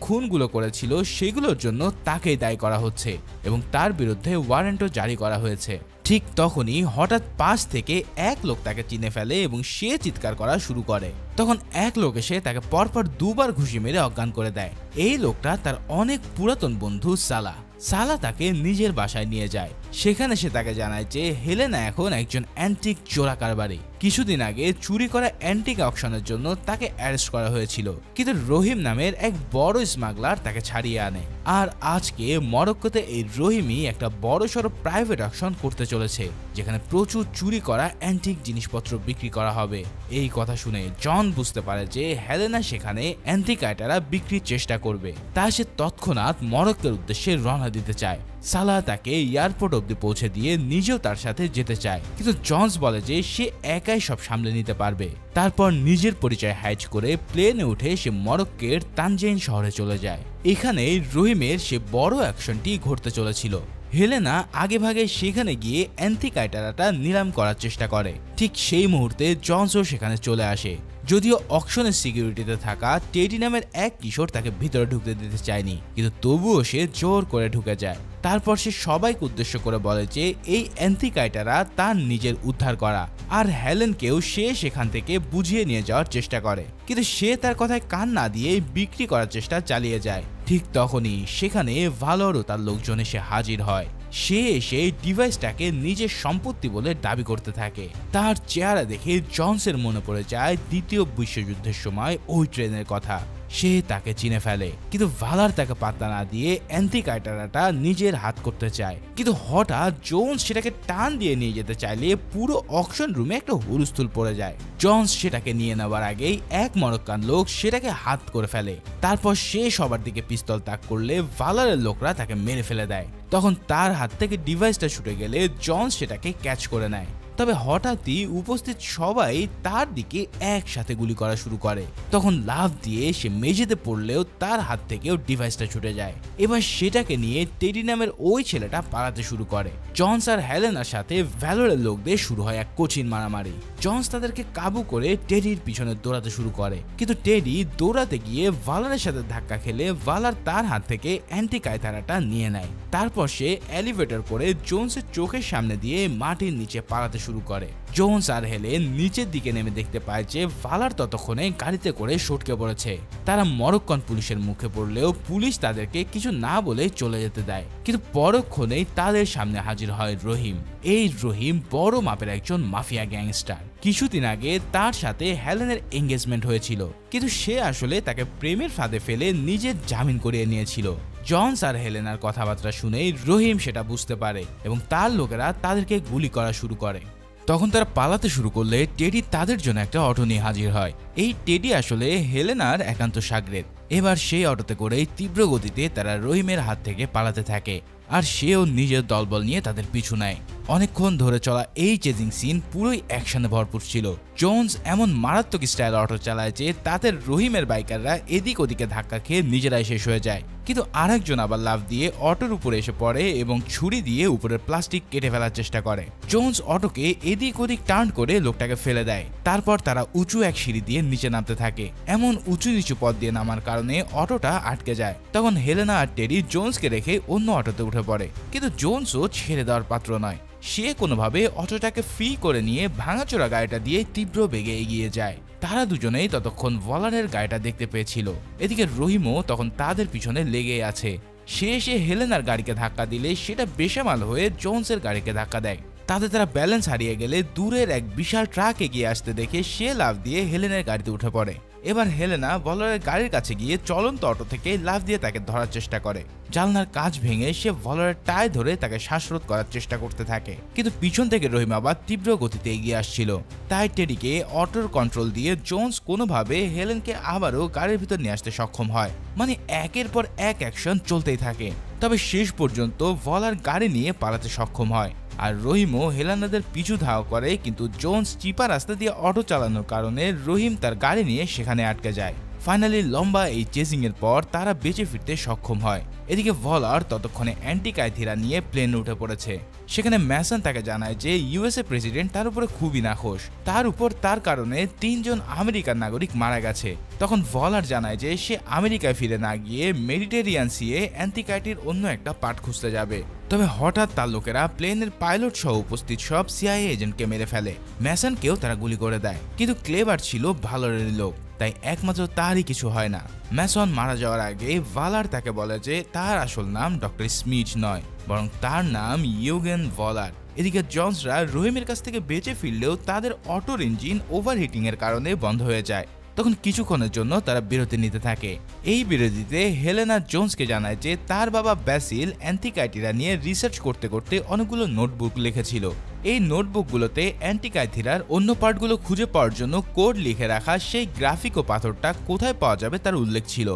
খুনগুলো করেছিল সেগুলোর জন্য তাকেই দায়ী করা হচ্ছে এবং তার বিরুদ্ধে ওয়ারেন্টও জারি করা হয়েছে। ঠিক তখনই হঠাৎ পাশ থেকে এক লোক তাকে চিনে ফেলে এবং সে চিৎকার করা শুরু করে। তখন এক লোক এসে তাকে পরপর দুবার ঘুষি মেরে অজ্ঞান করে দেয়। এই লোকটা তার অনেক পুরাতন বন্ধু সালা তাকে নিজের বাসায় নিয়ে যায়। সেখানে সে তাকে জানায় যে হেলেনা এখন একজন অ্যান্টিক চোরা কারবারি। কিছুদিন আগে চুরি করা অ্যান্টিক অকশনের জন্য তাকে অ্যারেস্ট করা হয়েছিল, কিন্তু রহিম নামের এক বড় স্মাগলার তাকে ছাড়িয়ে আনে। আর আজকে মরক্কোতে এই রহিমই একটা বড়সড় প্রাইভেট অকশন করতে চলেছে, যেখানে প্রচুর চুরি করা অ্যান্টিক জিনিসপত্র বিক্রি করা হবে। এই কথা শুনে জন বুঝতে পারে যে হেলেনা সেখানে অ্যান্টিক আইটেরা বিক্রির চেষ্টা করবে, তাই সে তৎক্ষণাৎ মরক্কোর উদ্দেশ্যে রওনা দিতে চায়। সালাহ তাকে এয়ারপোর্ট অব্দি পৌঁছে দিয়ে নিজেও তার সাথে যেতে চায়, কিন্তু জনস বলে যে সে একাই সব সামলে নিতে পারবে। তারপর নিজের পরিচয় হাইড করে প্লেনে উঠে সে মরক্কোর তানজাইন শহরে চলে যায়। এখানে রহিমের সে বড় অ্যাকশনটি ঘটতে চলেছিল। হেলেনা আগেভাগে সেখানে গিয়ে অ্যান্টিক আইটেরাটা নিলাম করার চেষ্টা করে। ঠিক সেই মুহূর্তে জনসও সেখানে চলে আসে। যদিও অকশনের সিকিউরিটিতে থাকা টেডি নামের এক কিশোর তাকে ভিতরে ঢুকতে দিতে চায়নি, কিন্তু তবুও সে জোর করে ঢুকে যায়। তারপর সে সবাইকে উদ্দেশ্য করে বলে যে এই অ্যান্টিক আইটেরা তার নিজের উদ্ধার করা, আর হেলেনকেও সে সেখান থেকে বুঝিয়ে নিয়ে যাওয়ার চেষ্টা করে, কিন্তু সে তার কথায় কান না দিয়ে বিক্রি করার চেষ্টা চালিয়ে যায়। ঠিক তখনই সেখানে ভালোর ও তার লোকজন এসে হাজির হয়। সে এসে ডিভাইসটাকে নিজের সম্পত্তি বলে দাবি করতে থাকে। তার চেহারা দেখে জনসের মনে পড়ে যায় দ্বিতীয় বিশ্বযুদ্ধের সময় ওই ট্রেনের কথা। সে তাকে চিনে ফেলে, কিন্তু ভালার তাকে পাত্তা না দিয়ে অ্যান্টিক আইটেরাটা নিজের হাত করতে চায়। কিন্তু হঠাৎ জোন্স সেটাকে টান দিয়ে নিয়ে যেতে চাইলে পুরো অকশন রুমে একটা হুলস্থুল পড়ে যায়। জনস সেটাকে নিয়ে নেওয়ার আগেই এক মরক্কান লোক সেটাকে হাত করে ফেলে। তারপর সে সবার দিকে পিস্তল তাক করলে ভালারের লোকরা তাকে মেরে ফেলে দেয়। তখন তার হাত থেকে ডিভাইসটা ছুটে গেলে জনস সেটাকে ক্যাচ করে নেয়। তবে হঠাৎই উপস্থিত সবাই তার দিকে একসাথে গুলি করা শুরু করে। তখন লাফ দিয়ে সে মেঝেতে পড়লেও তার হাত থেকেও ডিভাইসটা ছুটে যায়। এবার সেটাকে নিয়ে টেডি নামের ওই ছেলেটা পালাতে শুরু করে। জনস আর হেলেনার সাথে ভ্যালোরের লোকদের শুরু হয় এক কঠিন মারামারি। জনস তাদেরকে কাবু করে টেডির পিছনে দৌড়াতে শুরু করে, কিন্তু টেডি দৌড়াতে গিয়ে ভালারের সাথে ধাক্কা খেলে ভালার তার হাত থেকে অ্যান্টিক আইটেরাটা নিয়ে নেয়। তারপর সে এলিভেটর করে জোন্সের চোখের সামনে দিয়ে মাটির নিচে পালাতে শুরু করে। জোন্স আর হেলেন নিচের দিকে নেমে দেখতে পায় যে ভালার ততক্ষণে গাড়িতে করে সটকে পড়েছে। তারা মরক্কন পুলিশের মুখে পড়লেও পুলিশ তাদেরকে কিছু না বলে চলে যেতে দেয়, কিন্তু পরক্ষণেই তাদের সামনে হাজির হয় রহিম। এই রহিম বড় মাপের একজন মাফিয়া গ্যাংস্টার। কিছুদিন আগে তার সাথে হেলেনের এঙ্গেজমেন্ট হয়েছিল, কিন্তু সে আসলে তাকে প্রেমের ফাঁদে ফেলে নিজের জামিন করিয়ে নিয়েছিল। জনস আর হেলেনার কথাবার্তা শুনেই রহিম সেটা বুঝতে পারে এবং তার লোকেরা তাদেরকে গুলি করা শুরু করে। তখন তারা পালাতে শুরু করলে টেডি তাদের জন্য একটা অটো নিয়ে হাজির হয়। এই টেডি আসলে হেলেনার একান্ত সাগরেদ। এবার সেই অটোতে করেই তীব্র গতিতে তারা রহিমের হাত থেকে পালাতে থাকে, আর সেও নিজের দলবল নিয়ে তাদের পিছু নেয়। অনেকক্ষণ ধরে চলা এই চেজিং সিন পুরোই অ্যাকশনে ভরপুর ছিল। জোন্স এমন মারাত্মক স্টাইল অটো চালায় যে তাতে রহিমের বাইকাররা এদিক ওদিকে ধাক্কা খেয়ে নিজেরাই শেষ হয়ে যায়, কিন্তু আরেকজন আবার লাফ দিয়ে অটোর উপরে এসে পড়ে এবং ছুরি দিয়ে উপরের প্লাস্টিক কেটে ফেলার চেষ্টা করে। জোন্স অটোকে এদিক ওদিক টার্ন করে লোকটাকে ফেলে দেয়। তারপর তারা উঁচু এক সিঁড়ি দিয়ে নিচে নামতে থাকে। এমন উঁচু নিচু পথ দিয়ে নামার কারণে অটোটা আটকে যায়। তখন হেলেনা আর টেডি জোন্সকে রেখে অন্য অটোতে উঠে পড়ে, কিন্তু জোন্সও ছেড়ে দেওয়ার পাত্র নয়। সে কোনোভাবে অটোটাকে ফ্রি করে নিয়ে ভাঙাচোরা গাড়িটা দিয়ে তীব্র বেগে এগিয়ে যায়। তারা দুজনেই ততক্ষণ ভলারের গাড়িটা দেখতে পেয়েছিল। এদিকে রহিমও তখন তাদের পিছনে লেগে আছে। সে এসে হেলেনার গাড়িকে ধাক্কা দিলে সেটা বেসামাল হয়ে জোনসের গাড়িকে ধাক্কা দেয়। তাতে তারা ব্যালেন্স হারিয়ে গেলে দূরের এক বিশাল ট্রাক এগিয়ে আসতে দেখে সে লাফ দিয়ে হেলেনের গাড়িতে উঠে পড়ে। এবার হেলেনা ভলারের গাড়ির কাছে গিয়ে চলন্ত অটো থেকে লাফ দিয়ে তাকে ধরার চেষ্টা করে। জানলার কাঁচ ভেঙে সে ভলারের টায় ধরে তাকে শ্বাসরোধ করার চেষ্টা করতে থাকে, কিন্তু পিছন থেকে রহিম আবার তীব্র গতিতে এগিয়ে আসছিল। তাই টেডিকে অটোর কন্ট্রোল দিয়ে জোন্স কোনোভাবে হেলেনকে আবারও গাড়ির ভিতর নিয়ে আসতে সক্ষম হয়। মানে একের পর এক অ্যাকশন চলতেই থাকে। তবে শেষ পর্যন্ত ভলার গাড়ি নিয়ে পালাতে সক্ষম হয়, আর রহিমও হেলেনাদের পিছু ধাওয়া করে, কিন্তু জোন্স চিপা রাস্তা দিয়ে অটো চালানোর কারণে রহিম তার গাড়ি নিয়ে সেখানে আটকে যায়। ফাইনালি লম্বা এই চেজিং এর পর তারা বেঁচে ফিরতে সক্ষম হয়। এদিকে ভলার ততক্ষণে অ্যান্টিকাইথিরা নিয়ে প্লেনে উঠে পড়েছে। সেখানে ম্যাসন তাকে জানায় যে ইউএসএ প্রেসিডেন্ট তার উপরে খুবই নাখোশ, তার উপর তার কারণে 3 জন আমেরিকান নাগরিক মারা গেছে। তখন ভলার জানায় যে সে আমেরিকায় ফিরে না গিয়ে মেডিটেরিয়ান সিয়ে অ্যান্টিকাইটির অন্য একটা পার্ট খুঁজতে যাবে। তবে হঠাৎ তার লোকেরা প্লেনের পাইলট সহ উপস্থিত সব সিআইএ এজেন্টকে মেরে ফেলে। ম্যাসনকেও তারা গুলি করে দেয়, কিন্তু ক্লেভার ছিল ভালোরের লোক, তাই একমাত্র তারই কিছু হয় না। ম্যাসন মারা যাওয়ার আগে ভালার তাকে বলে যে তার আসল নাম ডক্টর স্মিথ নয়, বরং তার নাম ইউগেন ভলার। এদিকে জন্সরা রহিমের কাছ থেকে বেঁচে ফিরলেও তাদের অটোর ইঞ্জিন ওভারহিটিং এর কারণে বন্ধ হয়ে যায়। তখন কিছুক্ষণের জন্য তারা বিরতি নিতে থাকে। এই বিরতিতে হেলেনা জোন্সকে জানায় যে তার বাবা ব্যাসিল অ্যান্টিকাইটিরা নিয়ে রিসার্চ করতে করতে অনেকগুলো নোটবুক লিখেছিল। এই নোটবুকগুলোতে অ্যান্টিকাইথিরার অন্য পার্টগুলো খুঁজে পাওয়ার জন্য কোড লিখে রাখা সেই গ্রাফিক ও পাথরটা কোথায় পাওয়া যাবে তার উল্লেখ ছিল।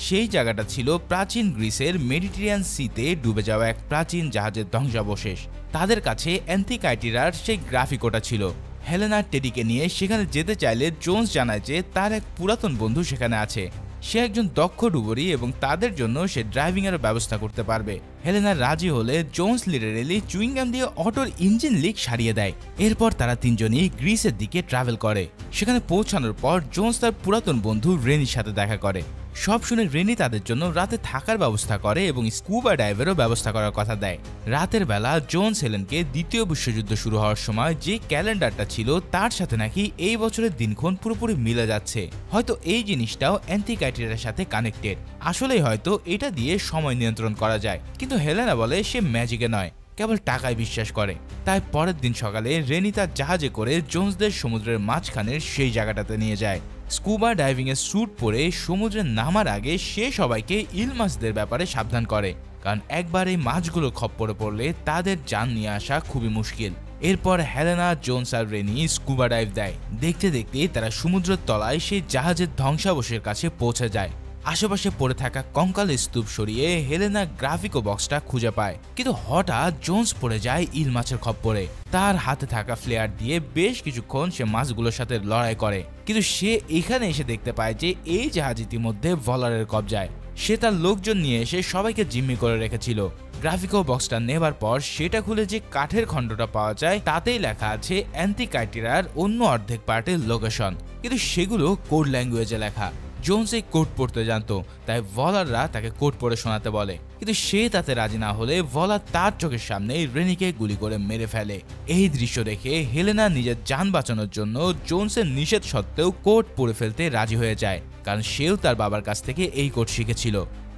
সেই জায়গাটা ছিল প্রাচীন গ্রিসের মেডিটেরিয়ান সিতে ডুবে যাওয়া এক প্রাচীন জাহাজের ধ্বংসাবশেষ। তাদের কাছে অ্যান্টিকাইটিরার সেই গ্রাফিকটা ছিল। হেলেনা টেডিকে নিয়ে সেখানে যেতে চাইলে জোন্স জানায় যে তার এক পুরাতন বন্ধু সেখানে আছে। সে একজন দক্ষ ডুবুরি এবং তাদের জন্য সে ড্রাইভিং এর ব্যবস্থা করতে পারবে। হেলেনা রাজি হলে জোন্স লিটারেলি চুইংগাম দিয়ে অটোর ইঞ্জিন লিক সারিয়ে দেয়। এরপর তারা তিনজনই গ্রিসের দিকে ট্রাভেল করে। সেখানে পৌঁছানোর পর জোন্স তার পুরাতন বন্ধু রেনির সাথে দেখা করে। সব শুনে রেনি তাদের জন্য রাতে থাকার ব্যবস্থা করে এবং স্কুবা ডাইভেরও ব্যবস্থা করার কথা দেয়। রাতের বেলা জোন্স হেলেনকে দ্বিতীয় বিশ্বযুদ্ধ শুরু হওয়ার সময় যে ক্যালেন্ডারটা ছিল তার সাথে নাকি এই বছরের দিনক্ষণ পুরোপুরি মিলে যাচ্ছে। হয়তো এই জিনিসটাও অ্যান্টিকাইটিরার সাথে কানেক্টেড। আসলেই হয়তো এটা দিয়ে সময় নিয়ন্ত্রণ করা যায়, কিন্তু হেলেনা বলে সে ম্যাজিকে নয়, কেবল টাকায় বিশ্বাস করে। তাই পরের দিন সকালে রেনি তার জাহাজে করে জোন্সদের সমুদ্রের মাঝখানের সেই জায়গাটাতে নিয়ে যায়। স্কুবা ডাইভিং এর স্যুট পরে সমুদ্রে নামার আগে সে সবাইকে ইল মাছদের ব্যাপারে সাবধান করে, কারণ একবার এই মাছগুলো খপ্পরে পড়লে তাদের জান নিয়ে আসা খুবই মুশকিল। এরপর হেলেনা, জোন্স আর রেনি স্কুবা ডাইভ দেয়। দেখতে দেখতে তারা সমুদ্রের তলায় সেই জাহাজের ধ্বংসাবশেষের কাছে পৌঁছে যায়। আশেপাশে পড়ে থাকা কঙ্কাল স্তূপ সরিয়ে হেলেনা গ্রাফিকো বক্সটা খুঁজে পায়, কিন্তু হঠাৎ জোন্স পড়ে যায় ইল মাছের খপ্পরে। তার হাতে থাকা ফ্লেয়ার দিয়ে বেশ কিছুক্ষণ সে মাছগুলোর সাথে লড়াই করে, কিন্তু সে এখানে এসে দেখতে পায় যে এই জাহাজ ইতিমধ্যে ভলারের কবজায়। সে তার লোকজন নিয়ে এসে সবাইকে জিম্মি করে রেখেছিল। গ্রাফিকো বক্সটা নেবার পর সেটা খুলে যে কাঠের খণ্ডটা পাওয়া যায় তাতেই লেখা আছে অ্যান্টিকাইটিরার অন্য অর্ধেক পার্টের লোকেশন, কিন্তু সেগুলো কোড ল্যাঙ্গুয়েজে লেখা। জোন্স এই কোড পড়তে জানতো, তাই ভলাররা তাকে কোড পড়ে শোনাতে বলে, কিন্তু সে তাতে রাজি না হলে ভলার তার চোখের সামনে রেনিকে গুলি করে মেরে ফেলে। এই দৃশ্য দেখে হেলেনা নিজের জান বাঁচানোর জন্য জোন্সের নিষেধ সত্ত্বেও কোড পড়ে ফেলতে রাজি হয়ে যায়, কারণ সেও তার বাবার কাছ থেকে এই কোড শিখেছিল।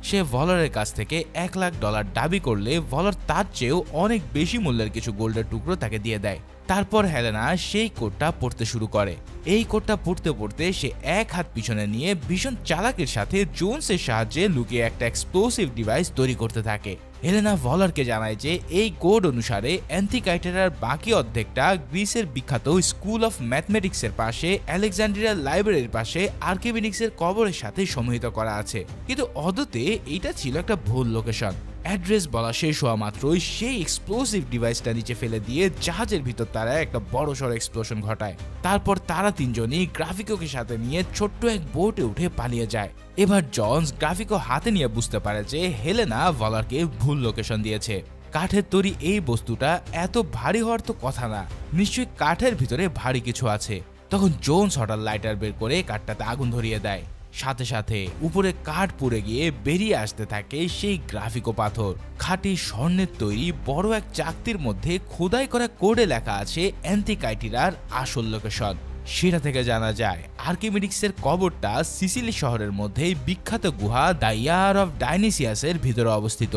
সে ভলারের কাছ থেকে $1,00,000 দাবি করলে ভলার তার চেয়েও অনেক বেশি মূল্যের কিছু গোল্ডের টুকরো তাকে দিয়ে দেয়। তারপর হেলেনা সেই কোডটা পড়তে শুরু করে। এই কোডটা পড়তে পড়তে সে এক হাত পিছনে নিয়ে ভীষণ চালাকের সাথে জোন্সের সাহায্যে লুকিয়ে একটা এক্সপ্লোসিভ ডিভাইস তৈরি করতে থাকে। হেলেনা ভলারকে জানায় যে এই কোড অনুসারে অ্যান্টিকাইটেরার বাকি অর্ধেকটা গ্রিসের বিখ্যাত স্কুল অফ ম্যাথমেটিক্সের পাশে আলেকজান্ড্রিয়া লাইব্রেরির পাশে আর্কিমিডিক্সের কবরের সাথে সমাহিত করা আছে, কিন্তু অদতে এটা ছিল একটা ভুল লোকেশন। অ্যাড্রেস বলা শেষ হওয়া মাত্রই সেই এক্সপ্লোসিভ ডিভাইসটা নিচে ফেলে দিয়ে জাহাজের ভিতর তারা একটা বড়সড় এক্সপ্লোশন ঘটায়। তারপর তারা তিনজনই গ্রাফিকোকে সাথে নিয়ে ছোট্ট এক বোটে উঠে পালিয়ে যায়। এবার জন্স গ্রাফিকো হাতে নিয়ে বুঝতে পারে যে হেলেনা ভলারকে ভুল লোকেশন দিয়েছে। কাঠের তৈরি এই বস্তুটা এত ভারী হওয়ার তো কথা না, নিশ্চয়ই কাঠের ভিতরে ভারী কিছু আছে। তখন জোন্স হঠাৎ লাইটার বের করে কাঠটাতে আগুন ধরিয়ে দেয়। সাথে সাথে উপরে কাঠ পুড়ে গিয়ে বেরিয়ে আসতে থাকে সেই গ্রাফিকো পাথর। খাঁটি স্বর্ণের তৈরি বড় এক চাকতির মধ্যে খোদাই করা কোডে লেখা আছে অ্যান্টিকাইটিরার আসল লোকেশন। সেটা থেকে জানা যায় আর্কিমিডিক্সের কবরটা সিসিলি শহরের মধ্যে বিখ্যাত গুহা দ্য ইয়ার অফ ডাইনিসিয়াসের ভিতরে অবস্থিত।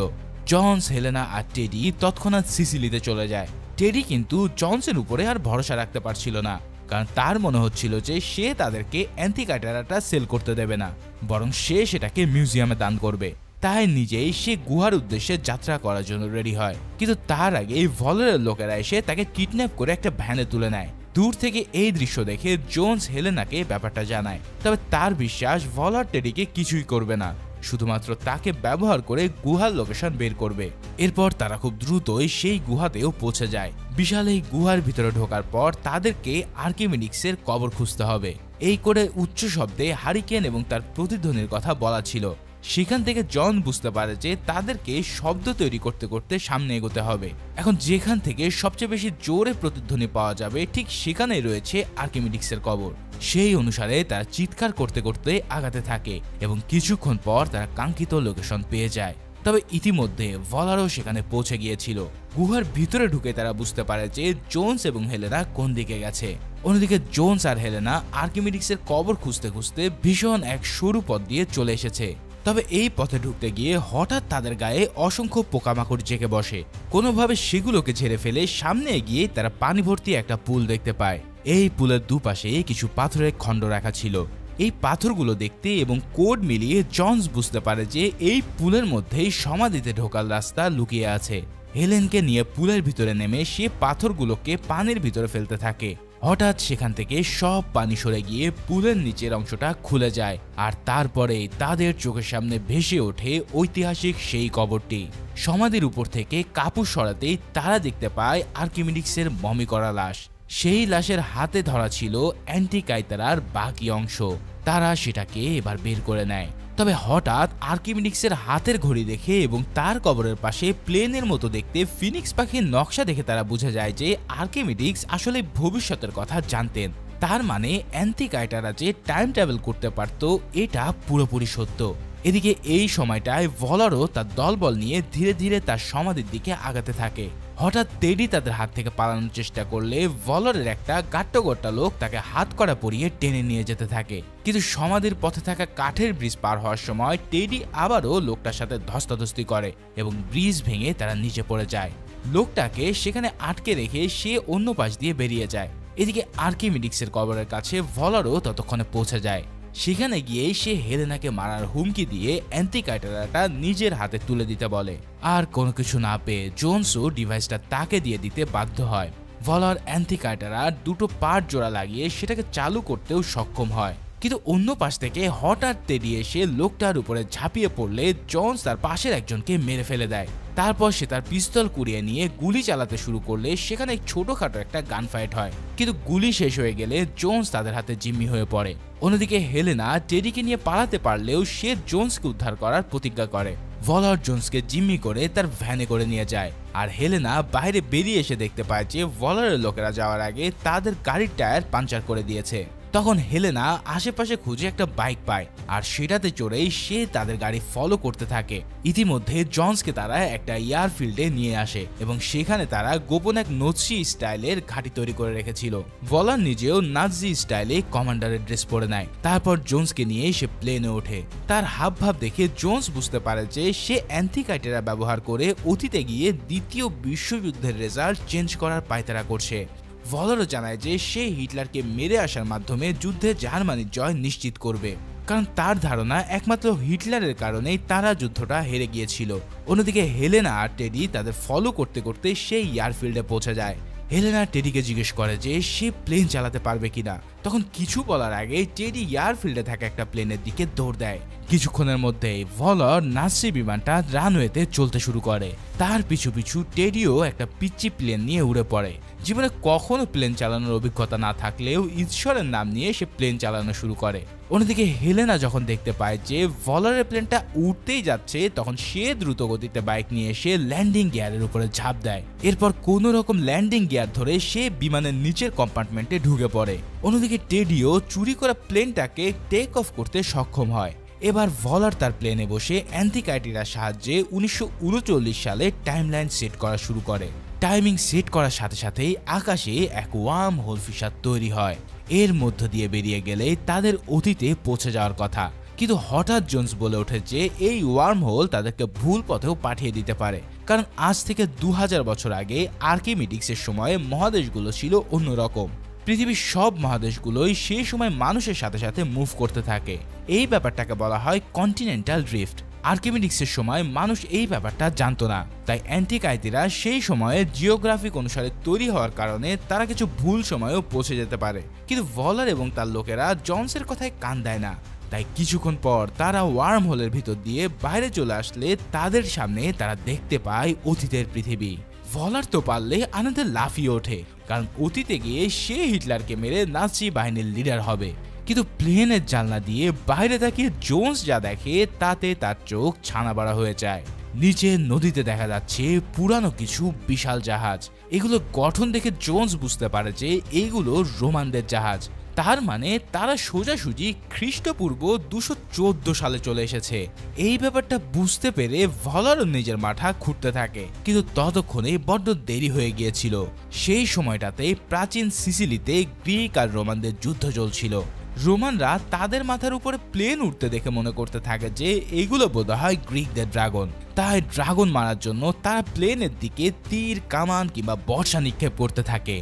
জনস, হেলেনা আর টেডি তৎক্ষণাৎ সিসিলিতে চলে যায়। টেডি কিন্তু জনসের উপরে আর ভরসা রাখতে পারছিল না, কারণ তার মনে হচ্ছিল যে সে তাদেরকে অ্যান্টিকাইটারাটা সেল করতে দেবে না, বরং সে সেটাকে মিউজিয়ামে দান করবে। তাই নিজেই সে গুহার উদ্দেশ্যে যাত্রা করার জন্য রেডি হয়, কিন্তু তার আগে ভলারের লোকেরা এসে তাকে কিডন্যাপ করে একটা ভ্যানে তুলে নেয়। দূর থেকে এই দৃশ্য দেখে জোন্স হেলেনাকে ব্যাপারটা জানায়, তবে তার বিশ্বাস ভলার টেডিকে কিছুই করবে না, শুধুমাত্র তাকে ব্যবহার করে গুহার লোকেশন বের করবে। এরপর তারা খুব দ্রুতই সেই গুহাতেও পৌঁছে যায়। বিশাল এই গুহার ভিতরে ঢোকার পর তাদেরকে আর্কিমিডিক্সের কবর খুঁজতে হবে। এই করে উচ্চ শব্দে হারিকেন এবং তার প্রতিধ্বনির কথা বলা ছিল। সেখান থেকে জন বুঝতে পারে যে তাদেরকে শব্দ তৈরি করতে করতে সামনে এগোতে হবে। এখন যেখান থেকে সবচেয়ে বেশি জোরে প্রতিধ্বনি পাওয়া যাবে ঠিক সেখানেই রয়েছে আর্কিমিডিক্সের কবর। সেই অনুসারে তারা চিৎকার করতে করতে আগাতে থাকে এবং কিছুক্ষণ পর তারা কাঙ্ক্ষিত লোকেশন পেয়ে যায়। তবে ইতিমধ্যে ভলারও সেখানে পৌঁছে গিয়েছিল। গুহার ভিতরে ঢুকে তারা বুঝতে পারে যে জোন্স এবং হেলেনা কোন দিকে গেছে। অন্যদিকে জোন্স আর হেলেনা আর্কিমিডিক্সের কবর খুঁজতে খুঁজতে ভীষণ এক সরু পথ দিয়ে চলে এসেছে। তবে এই পথে ঢুকতে গিয়ে হঠাৎ তাদের গায়ে অসংখ্য পোকামাকড় জেগে বসে। কোনোভাবে সেগুলোকে ঝেড়ে ফেলে সামনে এগিয়ে তারা পানি ভর্তি একটা পুল দেখতে পায়। এই পুলের দুপাশে কিছু পাথরের খণ্ড রাখা ছিল। এই পাথরগুলো দেখতে এবং কোড মিলিয়ে জনস বুঝতে পারে যে এই পুলের মধ্যেই সমাধিতে ঢোকার রাস্তা লুকিয়ে আছে। হেলেনকে নিয়ে পুলের ভিতরে নেমে সে পাথরগুলোকে পানির ভিতরে ফেলতে থাকে। হঠাৎ সেখান থেকে সব পানি সরে গিয়ে পুলের নিচের অংশটা খুলে যায়, আর তারপরে তাদের চোখের সামনে ভেসে ওঠে ঐতিহাসিক সেই কবরটি। সমাধির উপর থেকে কাপড় সরাতেই তারা দেখতে পায় আর্কিমিডিক্সের মমি করা লাশ। সেই লাশের হাতে ধরা ছিল অ্যান্টিকাইটারার বাকি অংশ। তারা সেটাকে এবার বের করে নেয়। তবে হঠাৎ আর্কিমিডিক্সের হাতের ঘড়ি দেখে এবং তার কবরের পাশে প্লেনের মতো দেখতে ফিনিক্স পাখির নকশা দেখে তারা বুঝে যায় যে আর্কিমিডিক্স আসলে ভবিষ্যতের কথা জানতেন। তার মানে অ্যান্টিকাইটারা যে টাইম ট্রাভেল করতে পারত এটা পুরোপুরি সত্য। এদিকে এই সময়টায় ভলারও তার দলবল নিয়ে ধীরে ধীরে তার সমাধির দিকে আগাতে থাকে। হঠাৎ টেডি তাদের হাত থেকে পালানোর চেষ্টা করলে ভলারের একটা গাট্টগোট্টা লোক তাকে হাত কড়া পরিয়ে টেনে নিয়ে যেতে থাকে। কিন্তু সমাধির পথে থাকা কাঠের ব্রিজ পার হওয়ার সময় টেডি আবারও লোকটার সাথে ধস্তাধস্তি করে এবং ব্রিজ ভেঙে তারা নিচে পড়ে যায়। লোকটাকে সেখানে আটকে রেখে সে অন্য পাশ দিয়ে বেরিয়ে যায়। এদিকে আর্কিমিডিক্সের কবরের কাছে ভলারও ততক্ষণে পৌঁছে যায়। সেখানে গিয়ে সে হেলেনাকে মারার হুমকি দিয়ে অ্যান্টিকাইটারাটা নিজের হাতে তুলে দিতে বলে। আর কোনো কিছু না পেয়ে জোন্সও ডিভাইসটা তাকে দিয়ে দিতে বাধ্য হয়। ভলার অ্যান্টিকাইটারা দুটো পার্ট জোড়া লাগিয়ে সেটাকে চালু করতেও সক্ষম হয়। কিন্তু অন্য পাশ থেকে হঠাৎ টেডি এসে লোকটার উপরে ঝাঁপিয়ে পড়লে জোন্স তার পাশের একজনকে মেরে ফেলে দেয়। তারপর সে তার পিস্তল কুড়িয়ে নিয়ে গুলি চালাতে শুরু করলে সেখানে ছোটখাটো একটা গান ফাইট হয়, কিন্তু গুলি শেষ হয়ে গেলে জোন্স তাদের হাতে জিম্মি হয়ে পড়ে। অন্যদিকে হেলেনা টেডিকে নিয়ে পালাতে পারলেও সে জোন্সকে উদ্ধার করার প্রতিজ্ঞা করে। ভলার জোন্সকে জিম্মি করে তার ভ্যানে করে নিয়ে যায়, আর হেলেনা বাইরে বেরিয়ে এসে দেখতে পায় যে ভলারের লোকেরা যাওয়ার আগে তাদের গাড়ির টায়ার পাঞ্চার করে দিয়েছে। তখন হেলেনা আশেপাশে খুঁজে একটা বাইক পায়, আর সেটাতে চড়েই সে তাদের গাড়ি ফলো করতে থাকে। ইতিমধ্যে জনসকে তারা একটা এয়ারফিল্ডে নিয়ে আসে এবং সেখানে তারা গোপন এক নৎসি স্টাইলের ঘাঁটি তৈরি করে রেখেছিল। ভলার নিজেও নাৎসি স্টাইলে কমান্ডারের ড্রেস পরে নেয়। তারপর জোন্সকে নিয়ে সে প্লেনে ওঠে। তার হাবভাব দেখে জোন্স বুঝতে পারে যে সে অ্যান্টিকাইটারা ব্যবহার করে অতীতে গিয়ে দ্বিতীয় বিশ্বযুদ্ধের রেজাল্ট চেঞ্জ করার পায়তারা করছে। ভলারও জানায় যে সে হিটলারকে মেরে আসার মাধ্যমে যুদ্ধে জার্মানির জয় নিশ্চিত করবে, কারণ তার ধারণা একমাত্র হিটলারের কারণেই তারা যুদ্ধটা হেরে গিয়েছিল। অন্যদিকে হেলেনা আর টেডি তাদের ফলো করতে করতে সেই এয়ারফিল্ডে পৌঁছে যায়। হেলেনা টেডিকে জিজ্ঞেস করে যে সে প্লেন চালাতে পারবে কিনা। তখন কিছু বলার আগে টেডি এয়ারফিল্ডে থাকা একটা প্লেনের দিকে দৌড় দেয়। কিছুক্ষণের মধ্যেই ভলার নাৎসি বিমানটা রানওয়েতে চলতে শুরু করে। তার পিছু পিছু টেডিও একটা পিচ্চি প্লেন নিয়ে উড়ে পড়ে। জীবনে কখনো প্লেন চালানোর অভিজ্ঞতা না থাকলেও ঈশ্বরের নাম নিয়ে সে প্লেন চালানো শুরু করে। অন্যদিকে হেলেনা যখন দেখতে পায় যে ভলারের প্লেনটা উঠতেই যাচ্ছে, তখন সে দ্রুত গতিতে বাইক নিয়ে এসে ল্যান্ডিং গিয়ারের উপরে ঝাঁপ দেয়। এরপর কোনো রকম ল্যান্ডিং গিয়ার ধরে সে বিমানের নিচের কম্পার্টমেন্টে ঢুকে পড়ে। অন্যদিকে টেডিও চুরি করা প্লেনটাকে টেক অফ করতে সক্ষম হয়। এবার ভলার তার প্লেনে বসে অ্যান্টিকাইটারার সাহায্যে 1939 সালে টাইমলাইন সেট করা শুরু করে। টাইমিং সেট করার সাথে সাথেই আকাশে এক ওয়ার্ম হোল ফিশার তৈরি হয়। এর মধ্য দিয়ে বেরিয়ে গেলে তাদের অতীতে পৌঁছে যাওয়ার কথা। কিন্তু হঠাৎ জোন্স বলে ওঠে যে এই ওয়ার্ম হোল তাদেরকে ভুল পথেও পাঠিয়ে দিতে পারে, কারণ আজ থেকে 2000 বছর আগে আর্কিমিডিক্সের সময়ে মহাদেশগুলো ছিল অন্যরকম। পৃথিবীর সব মহাদেশগুলোই সেই সময় মানুষের সাথে সাথে মুভ করতে থাকে। এই ব্যাপারটাকে বলা হয় কন্টিনেন্টাল ড্রিফট। আর্কিমিডিক্সের সময় মানুষ এই ব্যাপারটা জানতো না, তাই অ্যান্টিকাইটিরা সেই সময়ে জিওগ্রাফিক অনুসারে তৈরি হওয়ার কারণে তারা কিছু ভুল সময়েও পৌঁছে যেতে পারে। কিন্তু ভলার এবং তার লোকেরা জন্সের কথায় কান দেয় না। তাই কিছুক্ষণ পর তারা ওয়ার্ম হোলের ভিতর দিয়ে বাইরে চলে আসলে তাদের সামনে তারা দেখতে পায় অতীতের পৃথিবী। ভলার তো পারলে আনন্দে লাফিয়ে ওঠে, কারণ অতীতে গিয়ে সে হিটলারকে মেরে নাৎসি বাহিনীর লিডার হবে। কিন্তু প্লেনের জানলা দিয়ে বাইরে তাকিয়ে জোন্স যা দেখে তাতে তার চোখ ছানা বাড়া হয়ে যায়। নিচে নদীতে দেখা যাচ্ছে পুরানো কিছু বিশাল জাহাজ। এগুলো গঠন দেখে জোন্স বুঝতে পারে যে এইগুলো রোমানদের জাহাজ। তার মানে তারা সোজাসুজি খ্রিস্টপূর্ব 214 সালে চলে এসেছে। এই ব্যাপারটা বুঝতে পেরে ভলারও নিজের মাথা খুঁড়তে থাকে, কিন্তু ততক্ষণে বড্ড দেরি হয়ে গিয়েছিল। সেই সময়টাতে প্রাচীন সিসিলিতে গ্রিক আর রোমানদের যুদ্ধ চলছিল। রোমানরা তাদের মাথার উপরে প্লেন উঠতে দেখে মনে করতে থাকে যে এগুলো বোধহয় গ্রিকদের ড্রাগন। তাই ড্রাগন মারার জন্য তারা প্লেনের দিকে তীর, কামান কিংবা বর্ষা নিক্ষেপ করতে থাকে।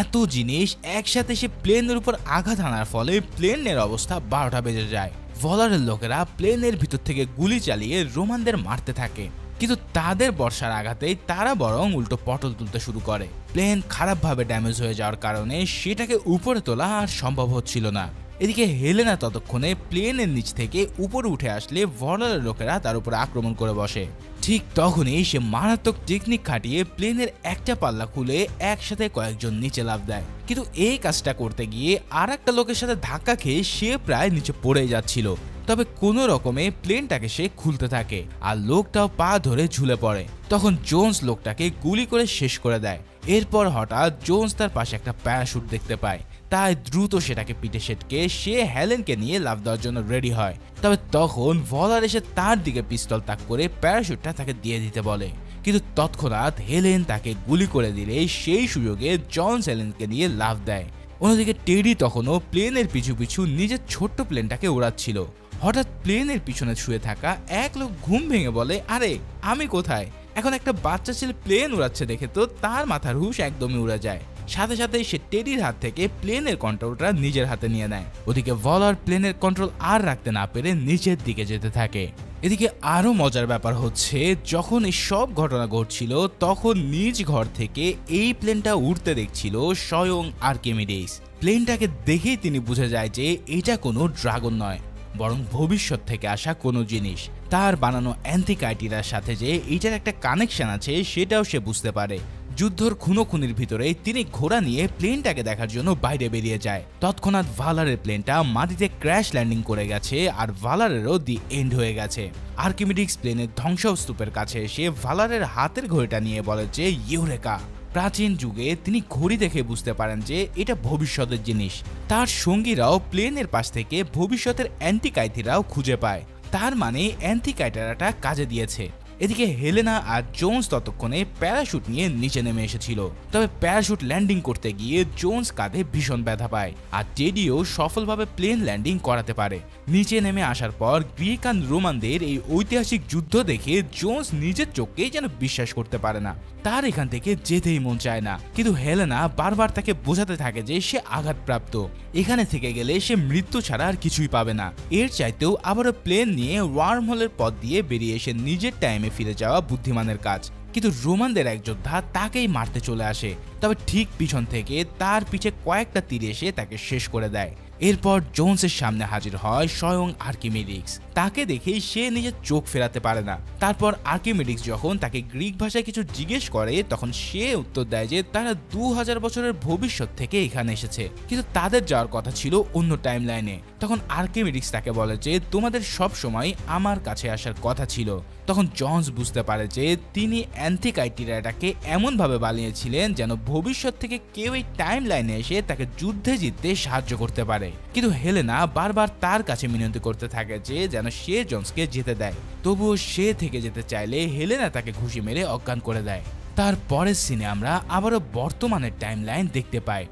এত জিনিস একসাথে সে প্লেনের উপর আঘাত আনার ফলে প্লেনের অবস্থা 12টা বেজে যায়। ভলারের লোকেরা প্লেনের ভিতর থেকে গুলি চালিয়ে রোমানদের মারতে থাকে, কিন্তু তাদের বর্ষার আঘাতেই তারা বরং উল্টো পটল তুলতে শুরু করে। প্লেন খারাপভাবে ড্যামেজ হয়ে যাওয়ার কারণে সেটাকে উপরে তোলা আর সম্ভব হচ্ছিল না। এদিকে হেলেনা ততক্ষণে প্লেনের নিচ থেকে উপরে উঠে আসলে ভলারের লোকেরা তার উপর আক্রমণ করে বসে। ঠিক তখনই সে মারাত্মক টেকনিক খাটিয়ে প্লেনের একটা পাল্লা খুলে একসাথে কয়েকজন নিচে লাফ দেয়। কিন্তু এই কাজটা করতে গিয়ে আর একটা লোকের সাথে ধাক্কা খেয়ে সে প্রায় নিচে পড়ে যাচ্ছিল। তবে কোনো রকমে প্লেনটাকে সে খুলতে থাকে আর লোকটাও পা ধরে ঝুলে পড়ে। তখন জোন্স লোকটাকে গুলি করে শেষ করে দেয়। এরপর হঠাৎ জোন্স তার পাশে একটা প্যারাশুট দেখতে পায়, তাই দ্রুত সেটাকে পিঠে সেটকে সে হেলেনকে নিয়ে লাফ দেওয়ার জন্য রেডি হয়। তবে তখন ভলার এসে তার দিকে পিস্তল তাক করে প্যারাশুটটা তাকে দিয়ে দিতে বলে, কিন্তু তৎক্ষণাৎ হেলেন তাকে গুলি করে দিলে সেই সুযোগে জন্স হেলেনকে নিয়ে লাফ দেয়। অন্যদিকে টেডি তখনও প্লেনের পিছু পিছু নিজের ছোট্ট প্লেনটাকে উড়াচ্ছিল। হঠাৎ প্লেনের পিছনে শুয়ে থাকা এক লোক ঘুম ভেঙে বলে, আরে আমি কোথায়? এখন একটা বাচ্চা ছেলে প্লেন উড়াচ্ছে দেখে তো তার মাথার হুঁশ একদমই উড়ে যায়। সাথে সাথে সে টেডির হাত থেকে প্লেনের কন্ট্রোলটা নিজের হাতে নিয়ে নেয়। ওদিকে ভলার প্লেনের কন্ট্রোল আর রাখতে না পেরে নিচের দিকে যেতে থাকে। এদিকে আরো মজার ব্যাপার হচ্ছে, যখন এই সব ঘটনা ঘটছিল তখন নিজ ঘর থেকে এই প্লেনটা উড়তে দেখছিল স্বয়ং আর্কিমিডিস। প্লেনটাকে দেখেই তিনি বুঝে যায় যে এটা কোনো ড্রাগন নয়, বরং ভবিষ্যৎ থেকে আসা কোনো জিনিস। তার বানানো অ্যান্টিকাইটিরার সাথে যে এটার একটা কানেকশন আছে সেটাও সে বুঝতে পারে। যুদ্ধর খুনোখুনির ভিতরে তিনি ঘোড়া নিয়ে প্লেনটাকে দেখার জন্য বাইরে বেরিয়ে যায়। তৎক্ষণাৎ ভালারের প্লেনটা মাটিতে ক্র্যাশ ল্যান্ডিং করে গেছে আর ভালারেরও দি এন্ড হয়ে গেছে। আর্কিমিডিক্স প্লেনের ধ্বংসস্তূপের কাছে এসে ভালারের হাতের ঘড়িটা নিয়ে বলে যে ইউরেকা। প্রাচীন যুগে তিনি ঘড়ি দেখে বুঝতে পারেন যে এটা ভবিষ্যতের জিনিস। তার সঙ্গীরাও প্লেনের পাশ থেকে ভবিষ্যতের অ্যান্টিকাইটিরাও খুঁজে পায়, তার মানে অ্যান্টিকাইটারাটা কাজে দিয়েছে। এদিকে হেলেনা আর জোন্স ততক্ষণে প্যারাশুট নিয়ে নিচে নেমে এসেছিল। তবে প্যারাশুট ল্যান্ডিং করতে গিয়ে জোন্স কাঁধে ভীষণ ব্যথা পায় আর টেডিও সফলভাবে প্লেন ল্যান্ডিং করাতে পারে। নিচে নেমে আসার পর গ্রিক আর রোমানদের এই ঐতিহাসিক যুদ্ধ দেখে জোন্স নিজের চোখকেই যেন বিশ্বাস করতে পারে না। তার এখান থেকে যেতেই মন চায় না, কিন্তু হেলেনা বারবার তাকে বোঝাতে থাকে যে সে আঘাতপ্রাপ্ত, এখানে থেকে গেলে সে মৃত্যু ছাড়া আর কিছুই পাবে না। এর চাইতেও আবারও প্লেন নিয়ে ওয়ার্ম হোলের পথ দিয়ে বেরিয়ে এসে নিজের টাইমে ফিরে যাওয়া বুদ্ধিমানের কাজ। কিন্তু রোমানদের এক যোদ্ধা তাকেই মারতে চলে আসে, তবে ঠিক পিছন থেকে তার পিছে কয়েকটা তীর এসে তাকে শেষ করে দেয়। এরপর জোন্সের সামনে হাজির হয় স্বয়ং আর্কিমিডিক্স। তাকে দেখেই সে নিজের চোখ ফেরাতে পারে না। তারপর আর্কিমিডিক্স যখন তাকে গ্রিক ভাষায় কিছু জিজ্ঞেস করে তখন সে উত্তর দেয় যে তারা 2000 বছরের ভবিষ্যৎ থেকে এখানে এসেছে, কিন্তু তাদের যাওয়ার কথা ছিল অন্য টাইম লাইনে। তখন আর্কিমিডিক্স তাকে বলে যে তোমাদের সব সময় আমার কাছে আসার কথা ছিল। তখন জন্স বুঝতে পারে যে তিনি অ্যান্টিকাইটিরাটাকে এমনভাবে বানিয়েছিলেন যেন ভবিষ্যৎ থেকে কেউ এই টাইম লাইনে এসে তাকে যুদ্ধে জিততে সাহায্য করতে পারে। কিন্তু হেলেনা বারবার তার কাছে মিনতি করতে থাকে যে যেন সে জন্সকে যেতে দেয়। তবুও সে থেকে যেতে চাইলে হেলেনা তাকে ঘুষি মেরে অজ্ঞান করে দেয়। তার পরের সিনে আমরা আবারও বর্তমানের টাইম লাইন দেখতে পাই।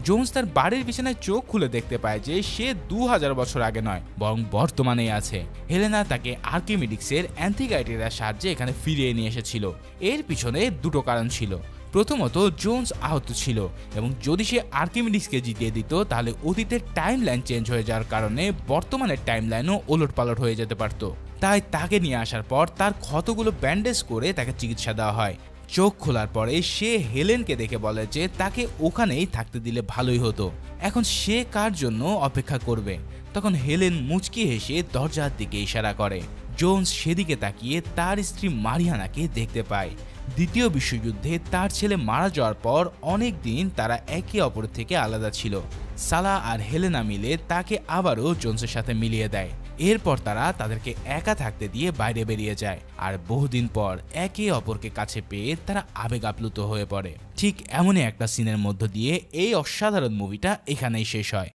জোন্স তার বাড়ির বিছানায় চোখ খুলে দেখতে পায় যে সে 2000 বছর আগে নয় বরং বর্তমানেই আছে। হেলেনা তাকে আর্কিমিডিক্সের অ্যান্টিগাইটেরিয়ার সাহায্যে এখানে ফিরিয়ে নিয়ে এসেছিল। এর পিছনে দুটো কারণ ছিল। প্রথমত, জোন্স আহত ছিল এবং যদি সে আর্কিমিডিক্সকে জিতিয়ে দিত তাহলে অতীতের টাইম লাইন চেঞ্জ হয়ে যাওয়ার কারণে বর্তমানের টাইম লাইনও ওলটপালট হয়ে যেতে পারত। তাই তাকে নিয়ে আসার পর তার ক্ষতগুলো ব্যান্ডেজ করে তাকে চিকিৎসা দেওয়া হয়। চোখ খোলার পরে সে হেলেনকে দেখে বলে যে তাকে ওখানেই থাকতে দিলে ভালোই হতো, এখন সে কার জন্য অপেক্ষা করবে। তখন হেলেন মুচকি হেসে দরজার দিকে ইশারা করে। জোন্স সেদিকে তাকিয়ে তার স্ত্রী মারিয়ানাকে দেখতে পায়। দ্বিতীয় বিশ্বযুদ্ধে তার ছেলে মারা যাওয়ার পর অনেক দিন তারা একে অপরের থেকে আলাদা ছিল। সালাহ আর হেলেনা মিলে তাকে আবারও জোন্সের সাথে মিলিয়ে দেয়। এরপর তারা তাদেরকে একা থাকতে দিয়ে বাইরে বেরিয়ে যায়, আর বহুদিন পর একে অপরকে কাছে পেয়ে তারা আবেগ আপ্লুত হয়ে পড়ে। ঠিক এমনই একটা সিনের মধ্য দিয়ে এই অসাধারণ মুভিটা এখানেই শেষ হয়।